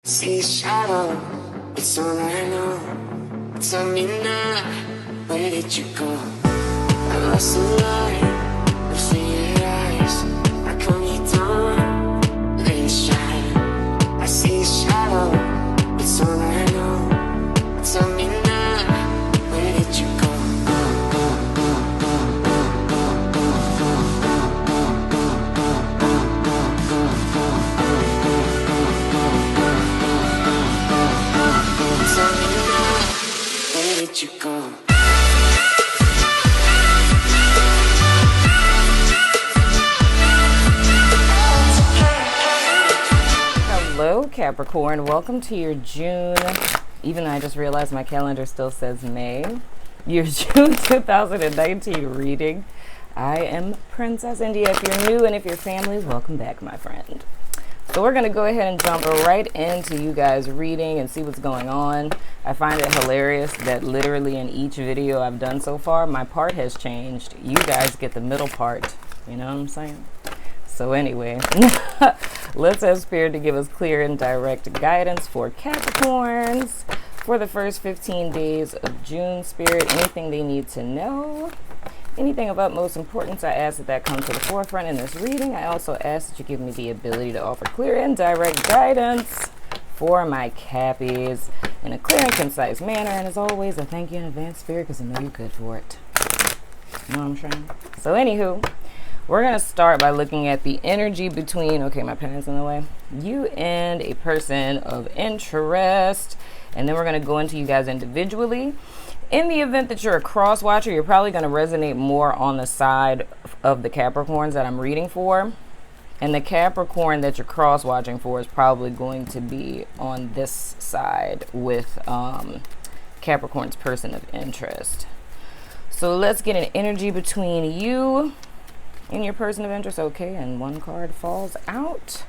See shadow, it's all I know. Tell me now, where did you go? I lost the light, looking your eyes. I come you down, let it shine. I see shadow, it's all I know. Tell me now, where did you go? Tell me now, where did you go? Hello Capricorn, welcome to your June, even though I just realized my calendar still says May, your June 2019 reading. I am Princess India if you're new, and if you're family, welcome back my friend. So we're going to go ahead and jump right into you guys reading and see what's going on. I find it hilarious that literally in each video I've done so far, my part has changed. You guys get the middle part, you know what I'm saying? So anyway, let's ask Spirit to give us clear and direct guidance for Capricorns for the first 15 days of June. Spirit, anything they need to know, anything of utmost importance, I ask that comes to the forefront in this reading. I also ask that you give me the ability to offer clear and direct guidance for my Cappies in a clear and concise manner. And as always, I thank you in advance, Spirit, because I know you're good for it. You know what I'm saying? So anywho, we're going to start by looking at the energy between, okay, my pen is in the way, you and a person of interest. And then we're going to go into you guys individually. In the event that you're a cross watcher, you're probably going to resonate more on the side of the Capricorns that I'm reading for. And the Capricorn that you're cross watching for is probably going to be on this side with Capricorn's person of interest. So let's get an energy between you and your person of interest. Okay, and one card falls out.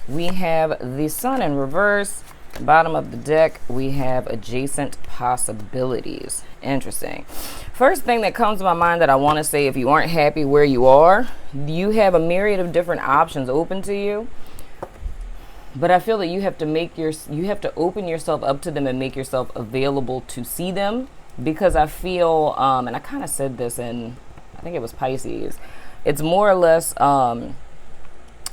We have the Sun in reverse. Bottom of the deck, we have adjacent possibilities. Interesting. First thing that comes to my mind that I want to say, if you aren't happy where you are, you have a myriad of different options open to you. But I feel that you have to open yourself up to them and make yourself available to see them, because I feel, and I kind of said this in, I think it was Pisces, it's more or less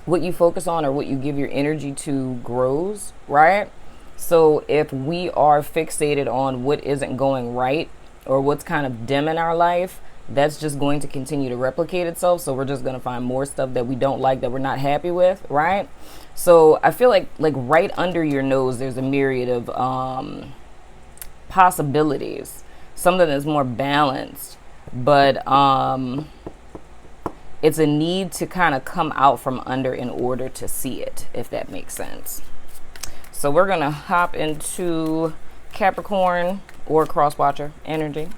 what you focus on or what you give your energy to grows, right? So if we are fixated on what isn't going right or what's kind of dim in our life, that's just going to continue to replicate itself. So we're just going to find more stuff that we don't like, that we're not happy with, right? So I feel like right under your nose, there's a myriad of possibilities, something that's more balanced, but it's a need to kind of come out from under in order to see it, if that makes sense. So we're going to hop into Capricorn or cross-watcher energy.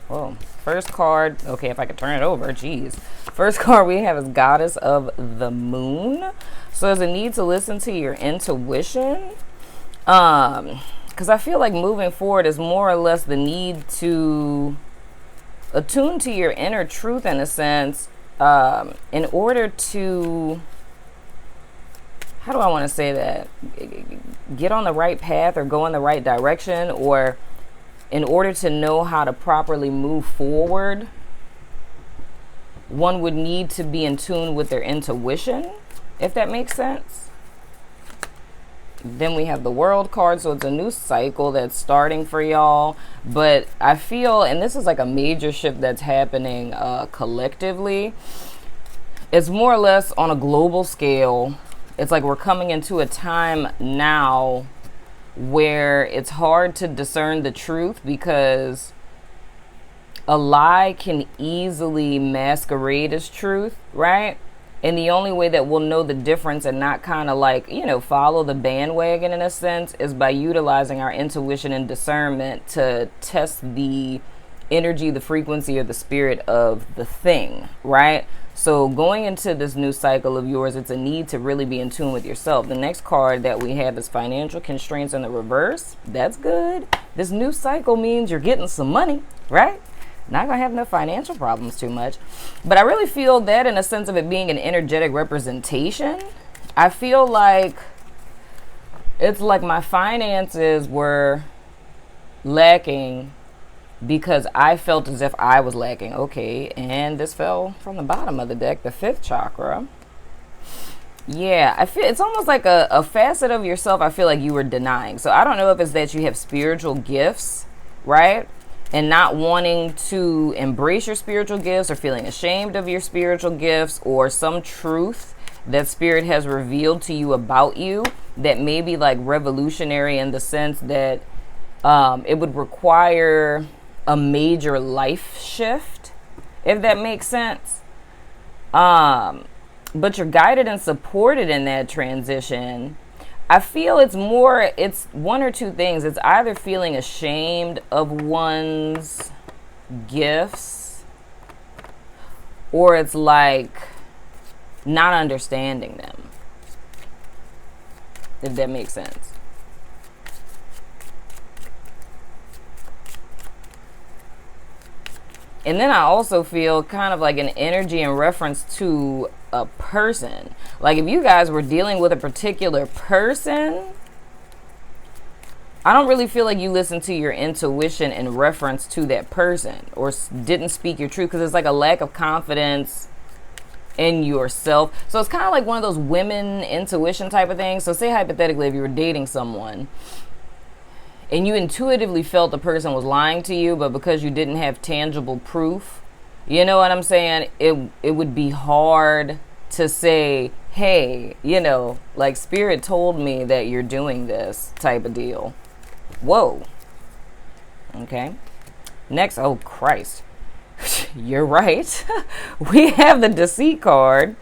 Whoa. First card. Okay, if I could turn it over. Geez. First card we have is Goddess of the Moon. So there's a need to listen to your intuition. Because I feel like moving forward is more or less the need to attune to your inner truth in a sense, in order to, how do I want to say that, get on the right path or go in the right direction, or in order to know how to properly move forward, one would need to be in tune with their intuition, if that makes sense. Then we have the World card, so it's a new cycle that's starting for y'all. But I feel, and this is like a major shift that's happening collectively. It's more or less on a global scale. It's like we're coming into a time now where it's hard to discern the truth, because a lie can easily masquerade as truth, right? And the only way that we'll know the difference and not kind of like, you know, follow the bandwagon in a sense is by utilizing our intuition and discernment to test the energy, the frequency, or the spirit of the thing, right? So going into this new cycle of yours, it's a need to really be in tune with yourself. The next card that we have is financial constraints in the reverse. That's good. This new cycle means you're getting some money, right? Not gonna have no financial problems too much. But I really feel that in a sense of it being an energetic representation. I feel like It's like my finances were lacking because I felt as if I was lacking. Okay, and this fell from the bottom of the deck, the 5th chakra. Yeah, I feel it's almost like a facet of yourself I feel like you were denying. So I don't know if it's that you have spiritual gifts, right? And not wanting to embrace your spiritual gifts, or feeling ashamed of your spiritual gifts, or some truth that spirit has revealed to you about you that may be like revolutionary in the sense that it would require a major life shift, if that makes sense. But you're guided and supported in that transition. I feel it's one or two things. It's either feeling ashamed of one's gifts, or it's like not understanding them, if that makes sense. And then I also feel kind of like an energy in reference to a person. Like if you guys were dealing with a particular person, I don't really feel like you listened to your intuition in reference to that person, or didn't speak your truth, because it's like a lack of confidence in yourself. So it's kind of like one of those women intuition type of things. So say hypothetically, if you were dating someone and you intuitively felt the person was lying to you, but because you didn't have tangible proof, you know what I'm saying? It would be hard to say, hey, you know, like spirit told me that you're doing this type of deal. Whoa. Okay. Next, oh Christ. You're right. We have the deceit card,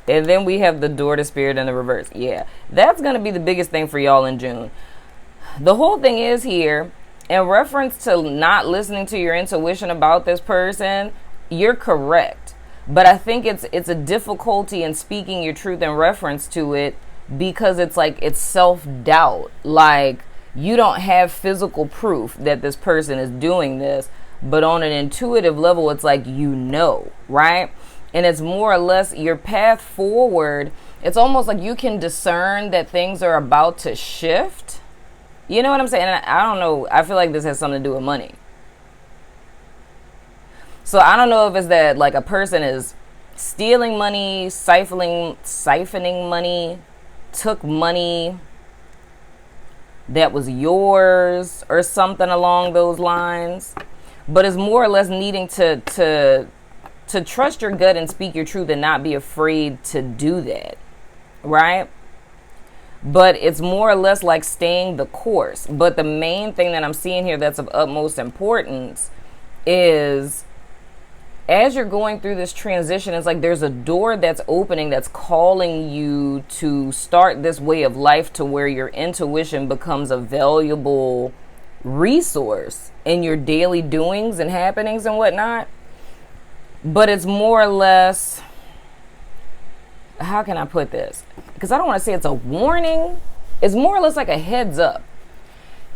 and then we have the door to spirit in the reverse. Yeah, that's going to be the biggest thing for y'all in June. The whole thing is here, in reference to not listening to your intuition about this person, you're correct. But I think it's a difficulty in speaking your truth in reference to it, because it's like it's self-doubt. Like you don't have physical proof that this person is doing this, but on an intuitive level, it's like, you know, right? And it's more or less your path forward. It's almost like you can discern that things are about to shift. You know what I'm saying? And I don't know. I feel like this has something to do with money. So I don't know if it's that like a person is stealing money, siphoning money, took money that was yours or something along those lines. But it's more or less needing to trust your gut and speak your truth and not be afraid to do that, right? But it's more or less like staying the course. But the main thing that I'm seeing here that's of utmost importance is, as you're going through this transition, it's like there's a door that's opening that's calling you to start this way of life to where your intuition becomes a valuable resource in your daily doings and happenings and whatnot. But it's more or less, how can I put this? Because I don't want to say it's a warning. It's more or less like a heads up.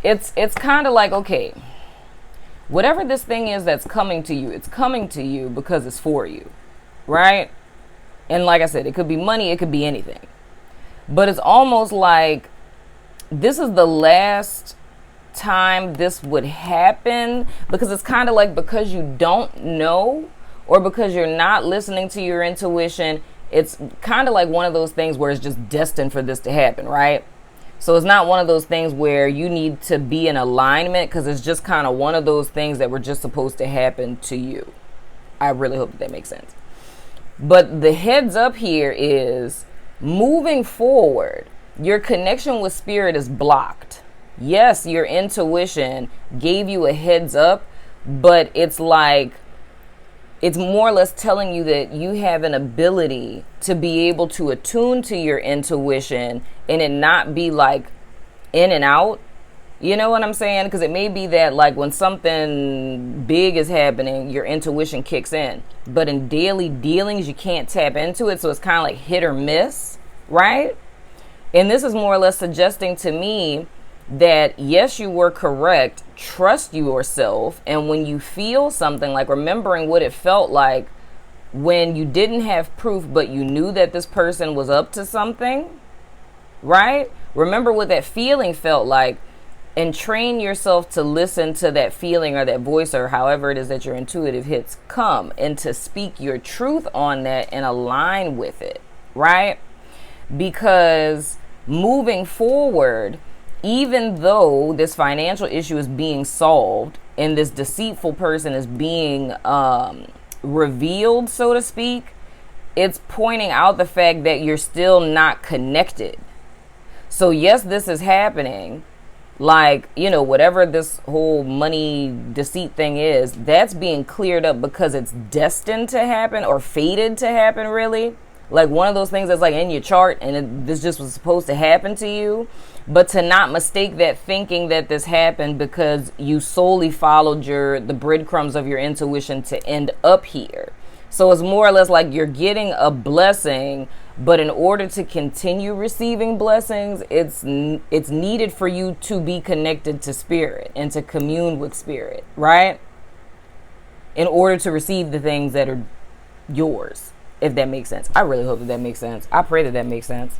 It's kind of like, okay, whatever this thing is that's coming to you, it's coming to you because it's for you, right? And like I said, it could be money, it could be anything. But it's almost like this is the last time this would happen, because it's kind of like, because you don't know, or because you're not listening to your intuition, it's kind of like one of those things where it's just destined for this to happen, right? So it's not one of those things where you need to be in alignment, because it's just kind of one of those things that were just supposed to happen to you. I really hope that makes sense. But the heads up here is, moving forward, your connection with spirit is blocked. Yes, your intuition gave you a heads up, but it's like, it's more or less telling you that you have an ability to be able to attune to your intuition and it not be like in and out. You know what I'm saying? Because it may be that like when something big is happening, your intuition kicks in. But in daily dealings, you can't tap into it. So it's kind of like hit or miss, right? And this is more or less suggesting to me that yes, you were correct. Trust yourself. And when you feel something, like remembering what it felt like when you didn't have proof, but you knew that this person was up to something, right? Remember what that feeling felt like, and train yourself to listen to that feeling or that voice or however it is that your intuitive hits come, and to speak your truth on that and align with it, right? Because moving forward, even though this financial issue is being solved and this deceitful person is being revealed, so to speak, it's pointing out the fact that you're still not connected. So yes, this is happening. Like, you know, whatever this whole money deceit thing is, that's being cleared up because it's destined to happen or fated to happen, really. Like one of those things that's like in your chart and this just was supposed to happen to you. But to not mistake that, thinking that this happened because you solely followed the breadcrumbs of your intuition to end up here. So it's more or less like you're getting a blessing, but in order to continue receiving blessings, it's needed for you to be connected to spirit and to commune with spirit, right? In order to receive the things that are yours, if that makes sense. I really hope that makes sense. I pray that makes sense.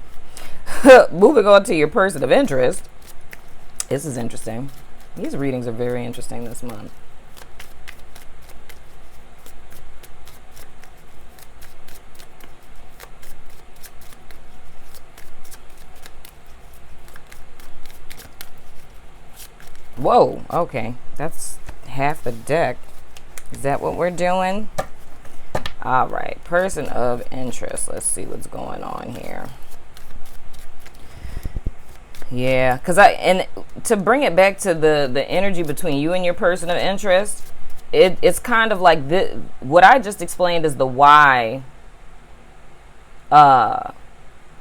Moving on to your person of interest. This is interesting. These readings are very interesting this month. Whoa, okay. That's half the deck. Is that what we're doing? All right, person of interest. Let's see what's going on here. Yeah, because and to bring it back to the energy between you and your person of interest, it's kind of like what I just explained is the why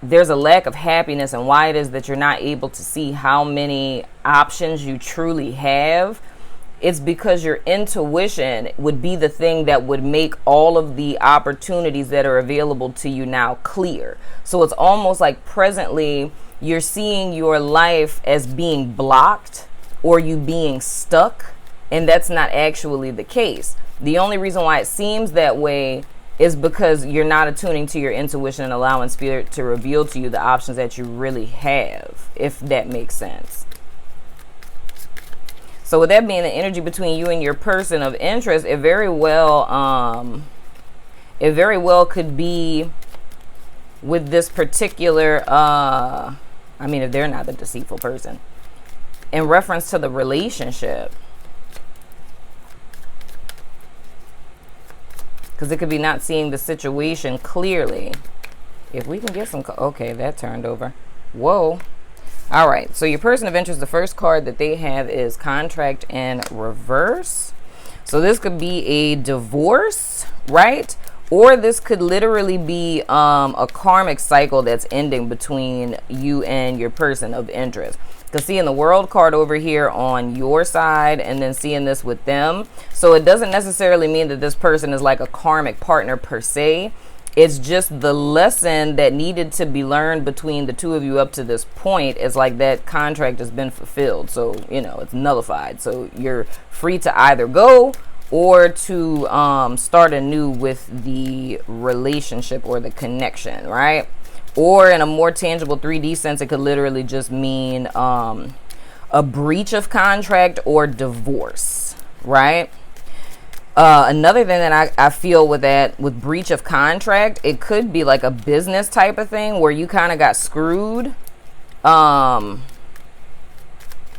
there's a lack of happiness and why it is that you're not able to see how many options you truly have. It's because your intuition would be the thing that would make all of the opportunities that are available to you now clear. So it's almost like presently you're seeing your life as being blocked or you being stuck, and that's not actually the case. The only reason why it seems that way is because you're not attuning to your intuition and allowing spirit to reveal to you the options that you really have, if that makes sense. So with that being the energy between you and your person of interest, it very well could be with this particular I mean, if they're not the deceitful person, in reference to the relationship. Because it could be not seeing the situation clearly. If we can get some... Okay, that turned over. Whoa. All right. So your person of interest, the first card that they have is contract in reverse. So this could be a divorce, right? Or this could literally be a karmic cycle that's ending between you and your person of interest. Because seeing the world card over here on your side and then seeing this with them. So it doesn't necessarily mean that this person is like a karmic partner per se. It's just the lesson that needed to be learned between the two of you up to this point is like that contract has been fulfilled. So, you know, it's nullified. So you're free to either go or to start anew with the relationship or the connection, right? Or in a more tangible 3D sense, it could literally just mean a breach of contract or divorce, right? Another thing that I feel with that, with breach of contract, it could be like a business type of thing where you kind of got screwed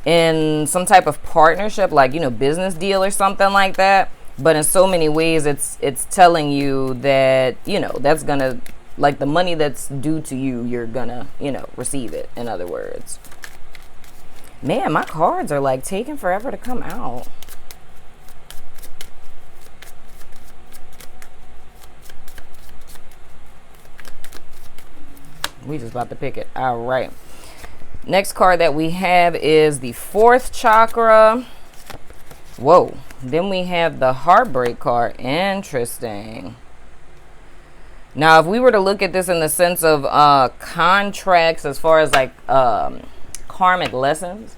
in some type of partnership, like, you know, business deal or something like that. But in so many ways, it's telling you that, you know, that's gonna, like, the money that's due to you, you're gonna, you know, receive it, in other words. Man, my cards are like taking forever to come out. We just about to pick it. All right. Next card that we have is the 4th chakra. Whoa. Then we have the Heartbreak card. Interesting. Now, if we were to look at this in the sense of contracts as far as like karmic lessons,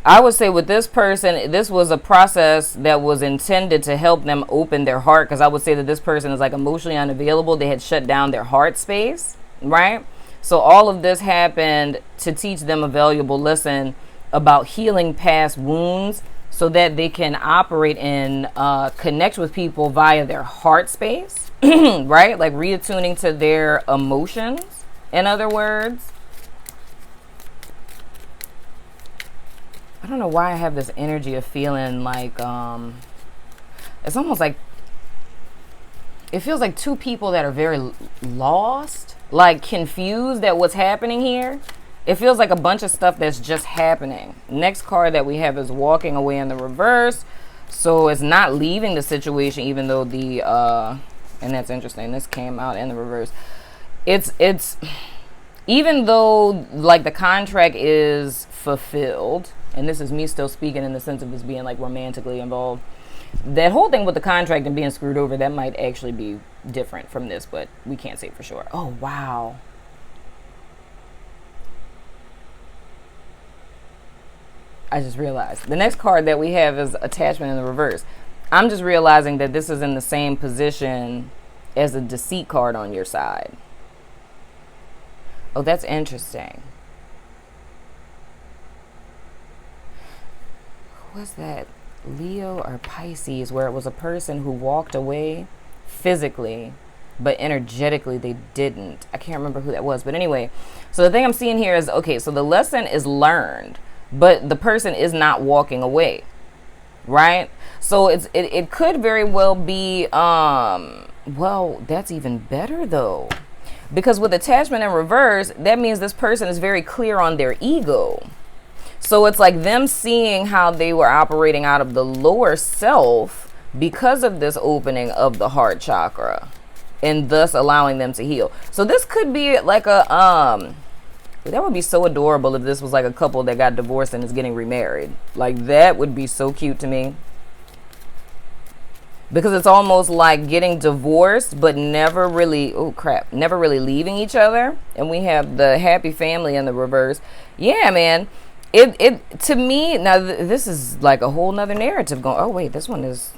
I would say with this person, this was a process that was intended to help them open their heart, because I would say that this person is like emotionally unavailable. They had shut down their heart space, right? So all of this happened to teach them a valuable lesson about healing past wounds so that they can operate and connect with people via their heart space, right? Like reattuning to their emotions, in other words. I don't know why I have this energy of feeling like, it's almost like, it feels like two people that are very lost, like confused at what's happening here. It feels like a bunch of stuff that's just happening. Next card that we have is walking away in the reverse. So it's not leaving the situation, even though the, and that's interesting, this came out in the reverse. It's, even though like the contract is fulfilled, and this is me still speaking in the sense of this being like romantically involved, that whole thing with the contract and being screwed over, that might actually be different from this, but we can't say for sure. Oh, wow. I just realized the next card that we have is attachment in the reverse. I'm just realizing that this is in the same position as a deceit card on your side. Oh, that's interesting. Who was that? Leo or Pisces, where it was a person who walked away physically, but energetically they didn't. I can't remember who that was, but anyway. So the thing I'm seeing here is, okay, so the lesson is learned, but the person is not walking away, right? So it could very well be, well, that's even better though, because with attachment in reverse, that means this person is very clear on their ego. So it's like them seeing how they were operating out of the lower self because of this opening of the heart chakra, and thus allowing them to heal. So this could be like a, that would be so adorable if this was like a couple that got divorced and is getting remarried. Like that would be so cute to me. Because it's almost like getting divorced, but never really, oh crap, never really leaving each other. And we have the happy family in the reverse. Yeah, man. It to me, now this is like a whole nother narrative going, oh wait, this one is,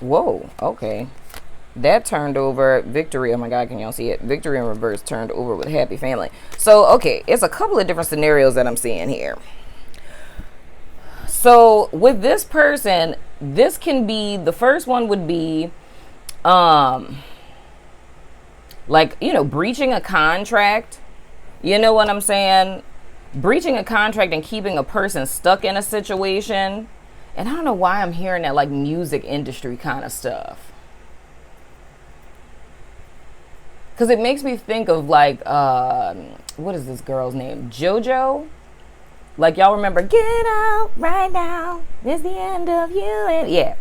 whoa, okay. That turned over victory. Oh my God, can y'all see it? Victory in reverse turned over with happy family. So, okay, it's a couple of different scenarios that I'm seeing here. So with this person, this can be, the first one would be, like, you know, breaching a contract. You know what I'm saying? Breaching a contract and keeping a person stuck in a situation. And I don't know why I'm hearing that like music industry kind of stuff. Because it makes me think of like, what is this girl's name? JoJo? Like y'all remember, get out right now, it's the end of you. And yeah.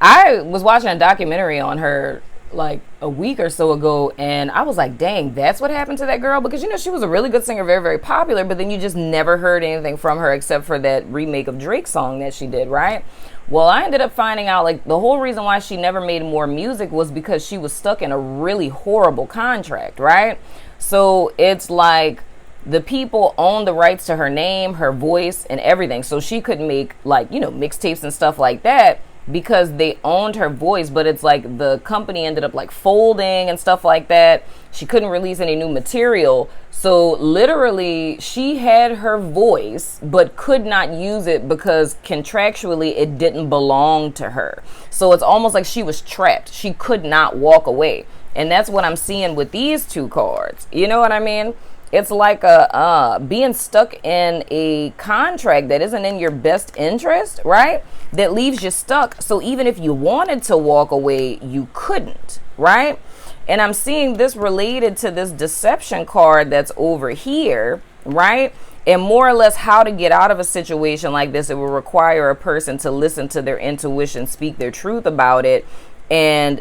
I was watching a documentary on her like a week or so ago, and I was like, dang, that's what happened to that girl. Because, you know, she was a really good singer, very, very popular, but then you just never heard anything from her except for that remake of Drake's song that she did, right? Well, I ended up finding out like the whole reason why she never made more music was because she was stuck in a really horrible contract, right? So it's like the people own the rights to her name, her voice, and everything. So she couldn't make like, you know, mixtapes and stuff like that because they owned her voice. But it's like the company ended up like folding and stuff like that. She couldn't release any new material. So literally she had her voice but could not use it because contractually it didn't belong to her. So it's almost like she was trapped. She could not walk away. And that's what I'm seeing with these two cards. You know what I mean? It's like a being stuck in a contract that isn't in your best interest, right? That leaves you stuck. So even if you wanted to walk away, you couldn't, right? And I'm seeing this related to this deception card that's over here, right? And more or less how to get out of a situation like this. It will require a person to listen to their intuition, speak their truth about it. And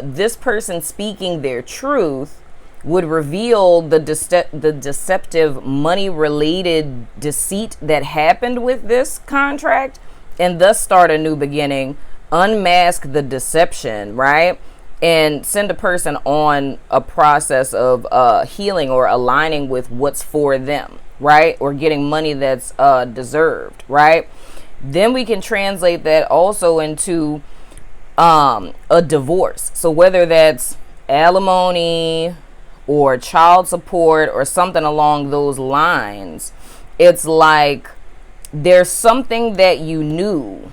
this person speaking their truth would reveal the deceptive money-related deceit that happened with this contract, and thus start a new beginning, unmask the deception, right? And send a person on a process of healing or aligning with what's for them, right? Or getting money that's deserved, right? Then we can translate that also into a divorce. So whether that's alimony, or child support or something along those lines, it's like there's something that you knew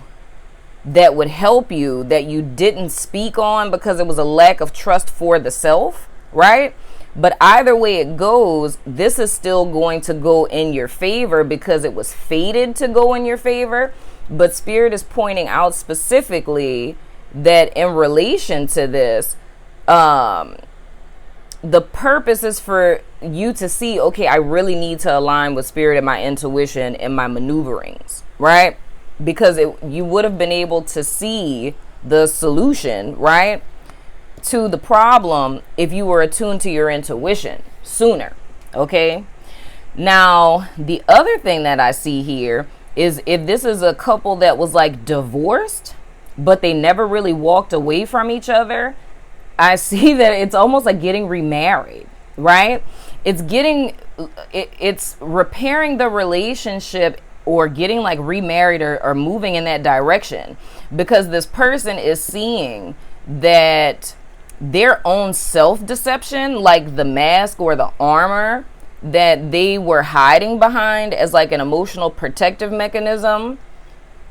that would help you that you didn't speak on because it was a lack of trust for the self, right? But either way it goes, this is still going to go in your favor because it was fated to go in your favor. But Spirit is pointing out specifically that in relation to this, the purpose is for you to see, okay, I really need to align with Spirit and my intuition and my maneuverings, right? Because you would have been able to see the solution, right, to the problem if you were attuned to your intuition sooner, okay? Now, the other thing that I see here is if this is a couple that was like divorced, but they never really walked away from each other, I see that it's almost like getting remarried, right? It's repairing the relationship or getting like remarried or moving in that direction, because this person is seeing that their own self-deception, like the mask or the armor that they were hiding behind as like an emotional protective mechanism,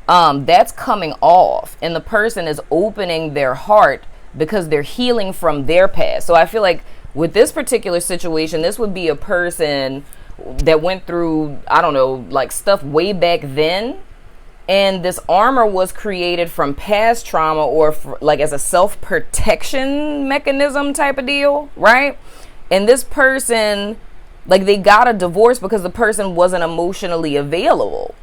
that's coming off, and the person is opening their heart because they're healing from their past. So I feel like with this particular situation, this would be a person that went through, I don't know, like stuff way back then, and this armor was created from past trauma or like as a self-protection mechanism type of deal, right? And this person, like, they got a divorce because the person wasn't emotionally available,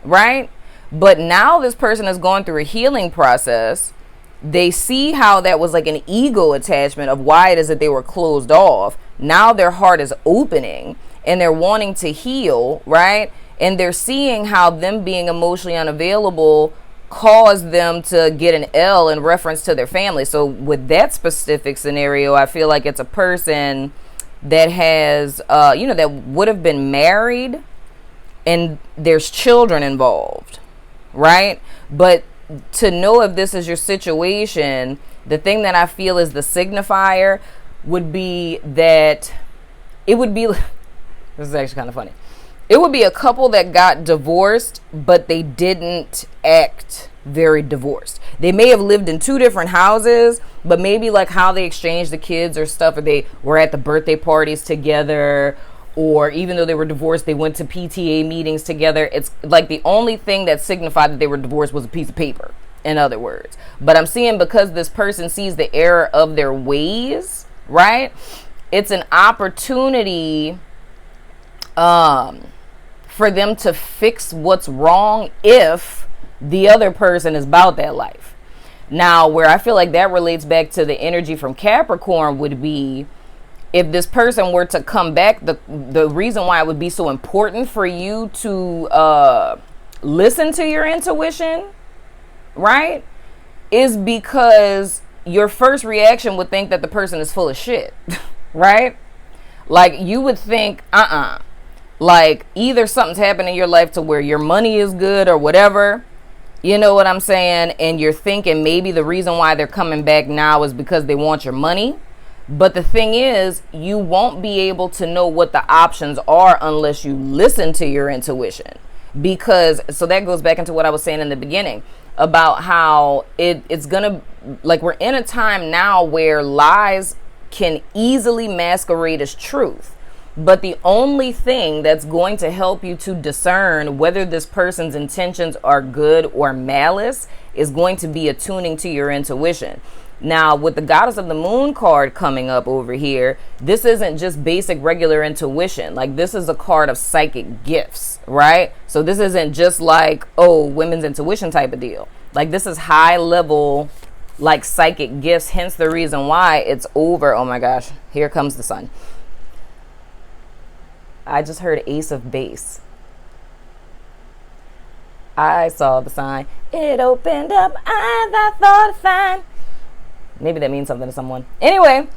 right? But now this person is going through a healing process. They see how that was like an ego attachment of why it is that they were closed off. Now their heart is opening and they're wanting to heal, right? And they're seeing how them being emotionally unavailable caused them to get an L in reference to their family. So with that specific scenario, I feel like it's a person that has, that would have been married and there's children involved, right? But to know if this is your situation, the thing that I feel is the signifier would be that it would be, this is actually kind of funny. It would be a couple that got divorced, but they didn't act very divorced. They may have lived in two different houses, but maybe like how they exchanged the kids or stuff, or they were at the birthday parties together, or even though they were divorced, they went to PTA meetings together. It's like the only thing that signified that they were divorced was a piece of paper, in other words. But I'm seeing because this person sees the error of their ways, right? It's an opportunity for them to fix what's wrong if the other person is about that life. Now, where I feel like that relates back to the energy from Capricorn would be if this person were to come back, the reason why it would be so important for you to listen to your intuition, right, is because your first reaction would think that the person is full of shit, right? Like you would think, like either something's happened in your life to where your money is good or whatever, you know what I'm saying? And you're thinking maybe the reason why they're coming back now is because they want your money. But the thing is, you won't be able to know what the options are unless you listen to your intuition. Because, so that goes back into what I was saying in the beginning about how it's gonna, like, we're in a time now where lies can easily masquerade as truth. But the only thing that's going to help you to discern whether this person's intentions are good or malice is going to be attuning to your intuition. Now, with the Goddess of the Moon card coming up over here, this isn't just basic regular intuition. Like, this is a card of psychic gifts, right? So this isn't just like, oh, women's intuition type of deal. Like, this is high level, like, psychic gifts. Hence the reason why it's over. Oh my gosh, here comes the sun. I just heard Ace of Base. I saw the sign. It opened up eyes I thought I'd find. Maybe that means something to someone. Anyway,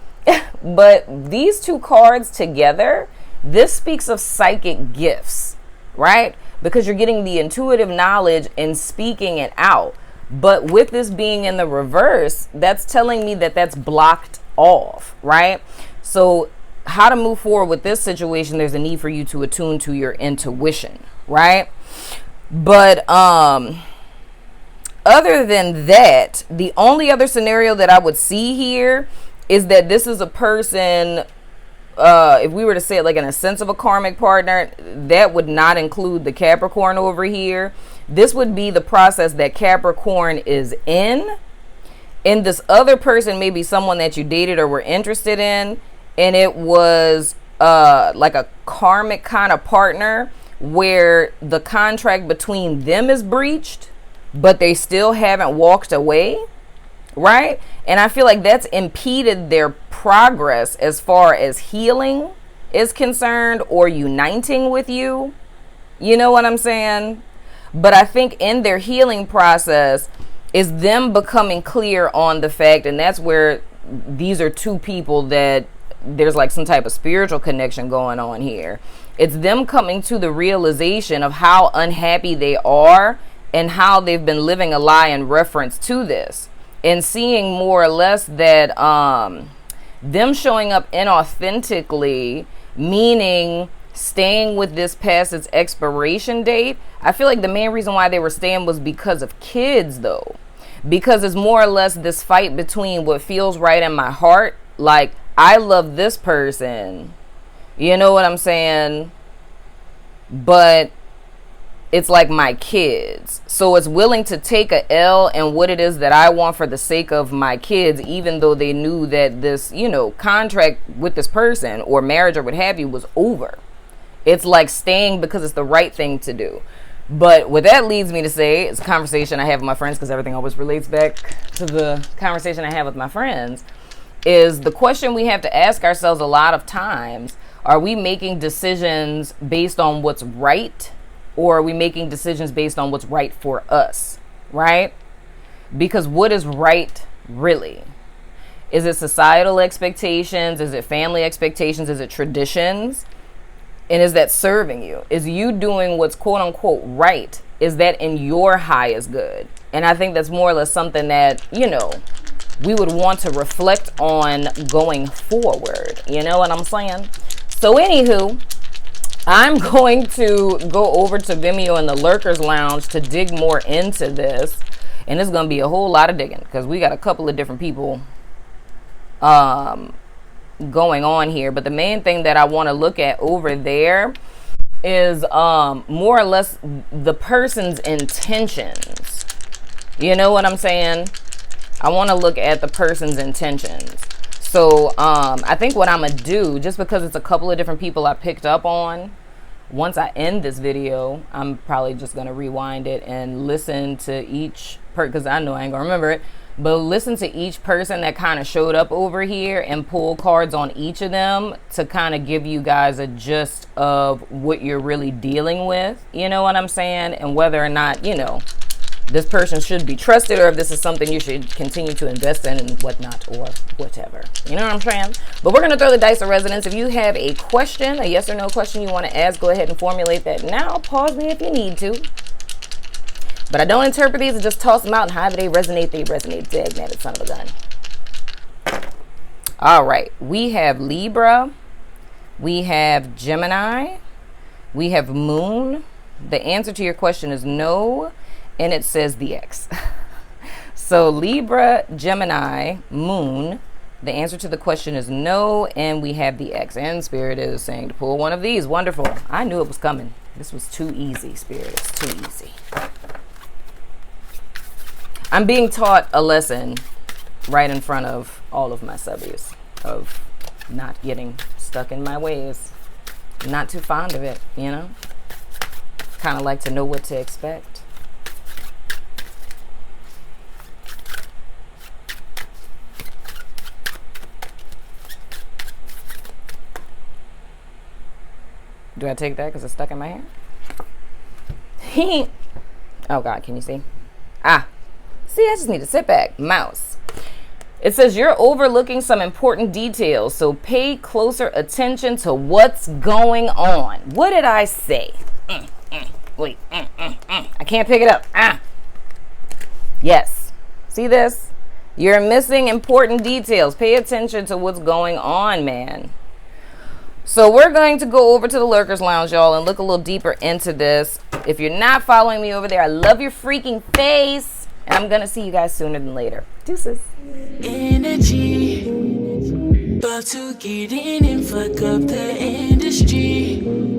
but these two cards together, this speaks of psychic gifts, right? Because you're getting the intuitive knowledge and speaking it out. But with this being in the reverse, that's telling me that that's blocked off, right? So how to move forward with this situation, there's a need for you to attune to your intuition, right? But other than that, the only other scenario that I would see here is that this is a person, if we were to say it like in a sense of a karmic partner, that would not include the Capricorn over here. This would be the process that Capricorn is in. And this other person may be someone that you dated or were interested in. And it was like a karmic kind of partner where the contract between them is breached, but they still haven't walked away, right? And I feel like that's impeded their progress as far as healing is concerned or uniting with you. You know what I'm saying? But I think in their healing process is them becoming clear on the fact, and that's where these are two people that there's like some type of spiritual connection going on here. It's them coming to the realization of how unhappy they are and how they've been living a lie in reference to this, and seeing more or less that them showing up inauthentically, meaning staying with this past its expiration date. I feel like the main reason why they were staying was because of kids, though, because it's more or less this fight between what feels right in my heart, like I love this person, you know what I'm saying, but it's like my kids. So it's willing to take a L and what it is that I want for the sake of my kids, even though they knew that this, you know, contract with this person or marriage or what have you was over. It's like staying because it's the right thing to do. But what that leads me to say, it's a conversation I have with my friends, because everything always relates back to the conversation I have with my friends, is the question we have to ask ourselves a lot of times: are we making decisions based on what's right, or are we making decisions based on what's right for us, right? Because what is right really? Is it societal expectations? Is it family expectations? Is it traditions? And is that serving you? Is you doing what's quote unquote right? Is that in your highest good? And I think that's more or less something that, you know, we would want to reflect on going forward. You know what I'm saying? So anywho, I'm going to go over to Vimeo in the Lurkers Lounge to dig more into this. And it's going to be a whole lot of digging, because we got a couple of different people going on here. But the main thing that I want to look at over there is more or less the person's intentions. You know what I'm saying? I want to look at the person's intentions. So I think what I'm going to do, just because it's a couple of different people I picked up on, once I end this video, I'm probably just going to rewind it and listen to each person, because I know I ain't going to remember it. But listen to each person that kind of showed up over here and pull cards on each of them to kind of give you guys a gist of what you're really dealing with. You know what I'm saying? And whether or not, you know, this person should be trusted, or if this is something you should continue to invest in and whatnot, or whatever. You know what I'm saying? But we're going to throw the dice of resonance. If you have a question, a yes or no question you want to ask, go ahead and formulate that now. Pause me if you need to. But I don't interpret these, and just toss them out, and however they resonate, they resonate. Dagnabbit, son of a gun. All right. We have Libra. We have Gemini. We have Moon. The answer to your question is no, and it says the X. So Libra, Gemini, Moon. The answer to the question is no, and we have the X. And Spirit is saying to pull one of these. Wonderful. I knew it was coming. This was too easy, Spirit. It's too easy. I'm being taught a lesson right in front of all of my subbies of not getting stuck in my ways. I'm not too fond of it, you know? Kind of like to know what to expect. Do I take that because it's stuck in my hair? Oh, God, can you see? Ah. See, I just need to sit back. Mouse. It says you're overlooking some important details, so pay closer attention to what's going on. What did I say? Wait. I can't pick it up. Yes. See this? You're missing important details. Pay attention to what's going on, man. So we're going to go over to the Lurkers Lounge, y'all, and look a little deeper into this. If you're not following me over there, I love your freaking face. And I'm going to see you guys sooner than later. Deuces. Energy, about to get in and fuck up the industry.